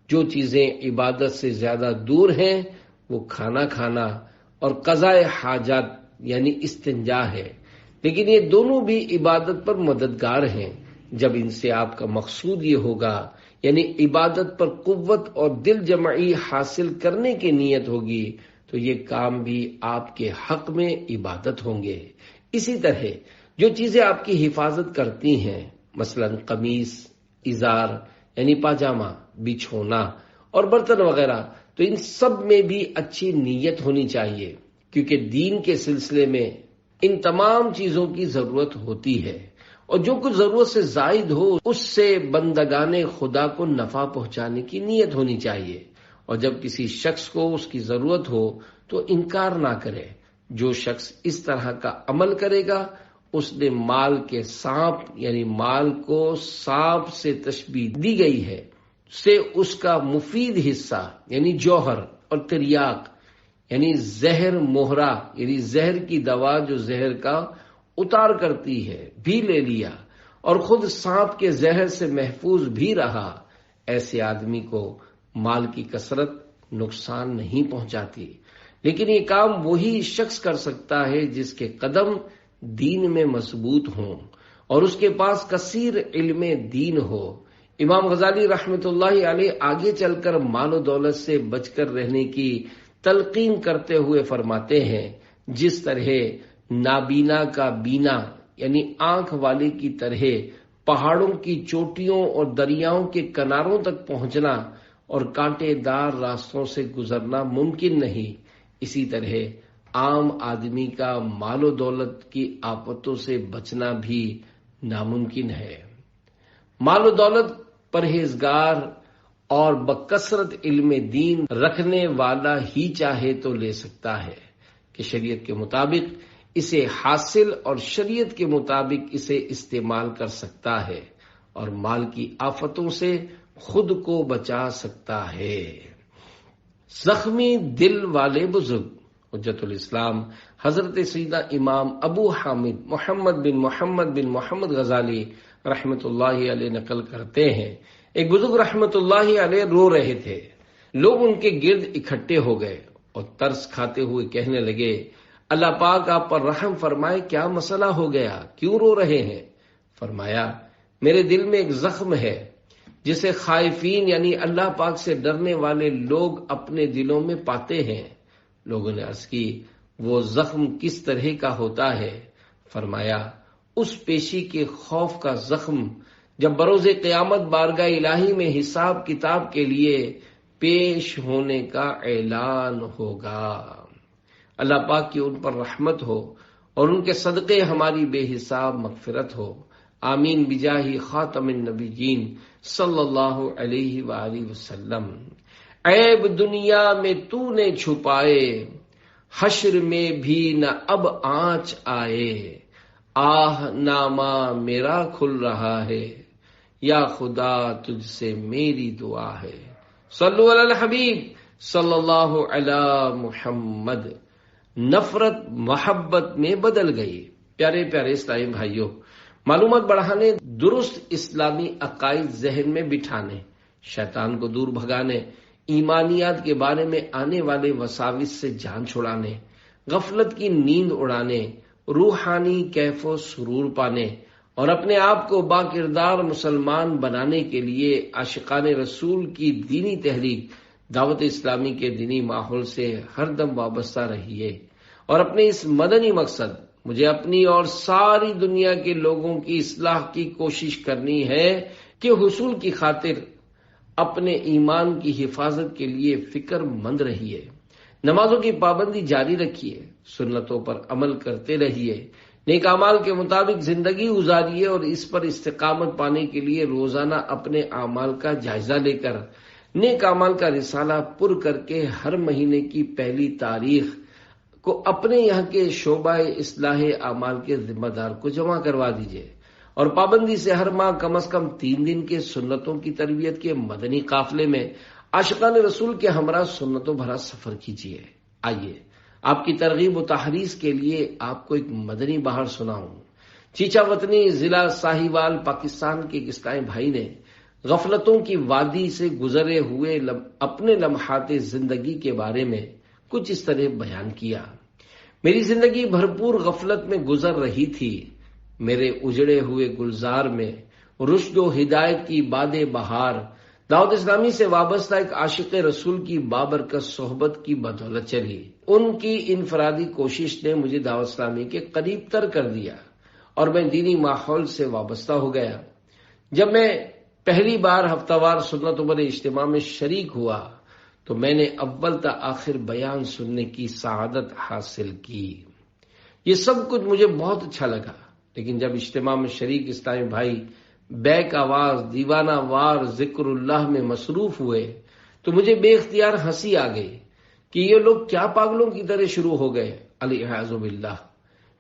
جو چیزیں عبادت سے زیادہ دور ہیں وہ کھانا کھانا اور قضاء حاجات یعنی استنجا ہے، لیکن یہ دونوں بھی عبادت پر مددگار ہیں۔ جب ان سے آپ کا مقصود یہ ہوگا یعنی عبادت پر قوت اور دل جمعی حاصل کرنے کی نیت ہوگی تو یہ کام بھی آپ کے حق میں عبادت ہوں گے۔ اسی طرح جو چیزیں آپ کی حفاظت کرتی ہیں، مثلا قمیص، ازار یعنی پاجامہ، بچھونا اور برتن وغیرہ، تو ان سب میں بھی اچھی نیت ہونی چاہیے، کیونکہ دین کے سلسلے میں ان تمام چیزوں کی ضرورت ہوتی ہے، اور جو کچھ ضرورت سے زائد ہو اس سے بندگان خدا کو نفع پہنچانے کی نیت ہونی چاہیے، اور جب کسی شخص کو اس کی ضرورت ہو تو انکار نہ کرے۔ جو شخص اس طرح کا عمل کرے گا اس نے مال کے سانپ یعنی مال کو سانپ سے تشبیہ دی گئی ہے، سے اس کا مفید حصہ یعنی جوہر اور تریاق یعنی زہر مہرہ یعنی زہر کی دوا جو زہر کا اتار کرتی ہے بھی لے لیا، اور خود سانپ کے زہر سے محفوظ بھی رہا۔ ایسے آدمی کو مال کی کثرت نقصان نہیں پہنچاتی، لیکن یہ کام وہی شخص کر سکتا ہے جس کے قدم دین میں مضبوط ہوں اور اس کے پاس کثیر علم دین ہو۔ امام غزالی رحمت اللہ علیہ آگے چل کر مال و دولت سے بچ کر رہنے کی تلقین کرتے ہوئے فرماتے ہیں، جس طرح نابینا کا بینا یعنی آنکھ والے کی طرح پہاڑوں کی چوٹیوں اور دریاؤں کے کناروں تک پہنچنا اور کانٹے دار راستوں سے گزرنا ممکن نہیں، اسی طرح عام آدمی کا مال و دولت کی آفتوں سے بچنا بھی ناممکن ہے۔ مال و دولت پرہیزگار اور بکثرت علم دین رکھنے والا ہی چاہے تو لے سکتا ہے کہ شریعت کے مطابق اسے حاصل اور شریعت کے مطابق اسے استعمال کر سکتا ہے اور مال کی آفتوں سے خود کو بچا سکتا ہے۔ زخمی دل والے بزرگ حجت الاسلام حضرت سیدنا امام ابو حامد محمد بن محمد غزالی رحمت اللہ علیہ نقل کرتے ہیں، ایک بزرگ رحمت اللہ علیہ رو رہے تھے، لوگ ان کے گرد اکٹھے ہو گئے اور ترس کھاتے ہوئے کہنے لگے، اللہ پاک آپ پر رحم فرمائے، کیا مسئلہ ہو گیا، کیوں رو رہے ہیں؟ فرمایا، میرے دل میں ایک زخم ہے جسے خائفین یعنی اللہ پاک سے ڈرنے والے لوگ اپنے دلوں میں پاتے ہیں۔ لوگوں نے عرض کی، وہ زخم کس طرح کا ہوتا ہے؟ فرمایا، اس پیشی کے خوف کا زخم جب بروز قیامت بارگاہ الہی میں حساب کتاب کے لیے پیش ہونے کا اعلان ہوگا۔ اللہ پاک کی ان پر رحمت ہو اور ان کے صدقے ہماری بے حساب مغفرت ہو، آمین بجاہ خاتم النبیین صلی اللہ علیہ وآلہ وسلم۔ عیب دنیا میں تو نے چھپائے، حشر میں بھی نہ اب آنچ آئے، آہ نامہ میرا کھل رہا ہے، یا خدا تجھ سے میری دعا ہے۔ صلو علی الحبیب صلی اللہ علی محمد۔ نفرت محبت میں بدل گئی۔ پیارے پیارے اسلامی بھائیوں، معلومات بڑھانے، درست اسلامی عقائد ذہن میں بٹھانے، شیطان کو دور بھگانے، ایمانیات کے بارے میں آنے والے وساوس سے جان چھڑانے، غفلت کی نیند اڑانے، روحانی کیف و سرور پانے اور اپنے آپ کو با کردار مسلمان بنانے کے لیے عاشقان رسول کی دینی تحریک دعوت اسلامی کے دینی ماحول سے ہر دم وابستہ رہیے، اور اپنے اس مدنی مقصد مجھے اپنی اور ساری دنیا کے لوگوں کی اصلاح کی کوشش کرنی ہے کہ حصول کی خاطر اپنے ایمان کی حفاظت کے لیے فکر مند رہیے، نمازوں کی پابندی جاری رکھیے، سنتوں پر عمل کرتے رہیے، نیک اعمال کے مطابق زندگی گزاریے اور اس پر استقامت پانے کے لیے روزانہ اپنے اعمال کا جائزہ لے کر نیک اعمال کا رسالہ پر کر کے ہر مہینے کی پہلی تاریخ کو اپنے یہاں کے شعبہ اصلاح اعمال کے ذمہ دار کو جمع کروا دیجیے، اور پابندی سے ہر ماہ کم از کم 3 دن کے سنتوں کی تربیت کے مدنی قافلے میں عاشقان رسول کے ہمراہ سنتوں بھرا سفر کیجیے۔ آئیے آپ کی ترغیب و تحریض کے لیے آپ کو ایک مدنی بہار سناؤں۔ چیچا وطنی ضلع ساہیوال پاکستان کے ایک اسلامی بھائی نے غفلتوں کی وادی سے گزرے ہوئے اپنے لمحات زندگی کے بارے میں کچھ اس طرح بیان کیا۔ میری زندگی بھرپور غفلت میں گزر رہی تھی۔ میرے اجڑے ہوئے گلزار میں رشد و ہدایت کی باد بہار دعوت اسلامی سے وابستہ ایک عاشق رسول کی بابرکت صحبت کی بدولت چلی۔ ان کی انفرادی کوشش نے مجھے دعوت اسلامی کے قریب تر کر دیا اور میں دینی ماحول سے وابستہ ہو گیا۔ جب میں پہلی بار ہفتہ وار سنتوں پر اجتماع میں شریک ہوا تو میں نے اول تا آخر بیان سننے کی سعادت حاصل کی۔ یہ سب کچھ مجھے بہت اچھا لگا، لیکن جب اجتماع میں شریک اسلامی بھائی بیک آواز دیوانہ وار ذکر اللہ میں مصروف ہوئے تو مجھے بے اختیار ہنسی آ گئی کہ یہ لوگ کیا پاگلوں کی طرح شروع ہو گئے، العیاذ باللہ۔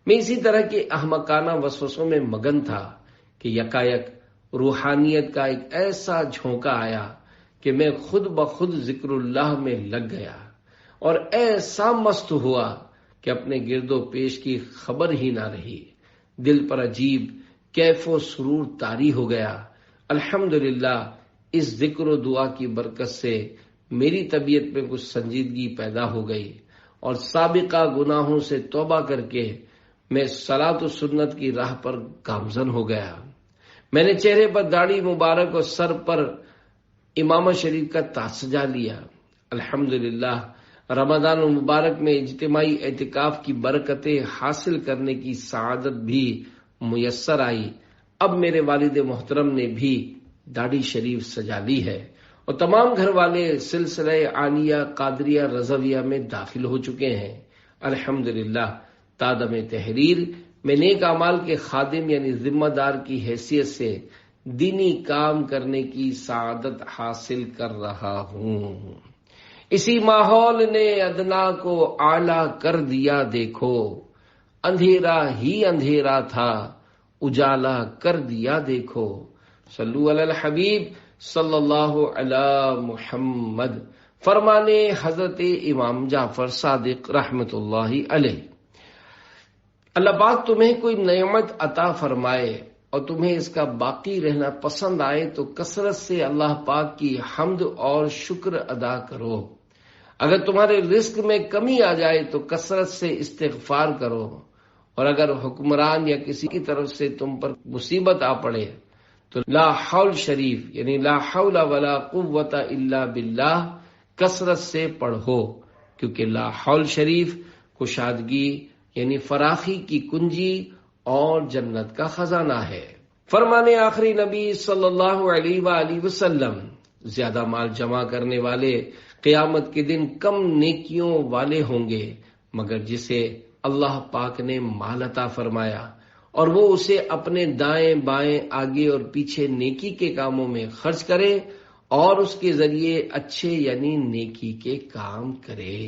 میں اسی طرح کے احمقانہ وسوسوں میں مگن تھا کہ یکایک روحانیت کا ایک ایسا جھونکا آیا کہ میں خود بخود ذکر اللہ میں لگ گیا اور ایسا مست ہوا کہ اپنے گرد و پیش کی خبر ہی نہ رہی۔ دل پر عجیب کیف و سرور طاری ہو گیا۔ الحمدللہ اس ذکر و دعا کی برکت سے میری طبیعت میں کچھ سنجیدگی پیدا ہو گئی اور سابقہ گناہوں سے توبہ کر کے میں صلاۃ و سنت کی راہ پر گامزن ہو گیا۔ میں نے چہرے پر داڑھی مبارک اور سر پر امامہ شریف کا تاج سجا لیا۔ الحمدللہ رمضان المبارک میں اجتماعی اعتکاف کی برکتیں حاصل کرنے کی سعادت بھی میسر آئی۔ اب میرے والد محترم نے بھی داڑھی شریف سجا لی ہے اور تمام گھر والے سلسلہ عالیہ قادریہ رضویہ میں داخل ہو چکے ہیں۔ الحمدللہ تادم تحریر میں نیک اعمال کے خادم یعنی ذمہ دار کی حیثیت سے دینی کام کرنے کی سعادت حاصل کر رہا ہوں۔ اسی ماحول نے ادنا کو اعلیٰ کر دیا، دیکھو اندھیرا ہی اندھیرا تھا اجالا کر دیا، دیکھو۔ صلو علی الحبیب صلی اللہ علی محمد۔ فرمانے حضرت امام جعفر صادق رحمت اللہ علیہ۔ اللہ پاک تمہیں کوئی نعمت عطا فرمائے اور تمہیں اس کا باقی رہنا پسند آئے تو کثرت سے اللہ پاک کی حمد اور شکر ادا کرو۔ اگر تمہارے رزق میں کمی آ جائے تو کثرت سے استغفار کرو، اور اگر حکمران یا کسی کی طرف سے تم پر مصیبت آ پڑے تو لا حول شریف یعنی لا حول ولا قوت الا باللہ کثرت سے پڑھو، کیونکہ لا حول شریف کشادگی یعنی فراخی کی کنجی اور جنت کا خزانہ ہے۔ فرمانے آخری نبی صلی اللہ علیہ وآلہ وسلم، زیادہ مال جمع کرنے والے قیامت کے دن کم نیکیوں والے ہوں گے مگر جسے اللہ پاک نے مال عطا فرمایا اور وہ اسے اپنے دائیں بائیں آگے اور پیچھے نیکی کے کاموں میں خرچ کرے اور اس کے ذریعے اچھے یعنی نیکی کے کام کرے۔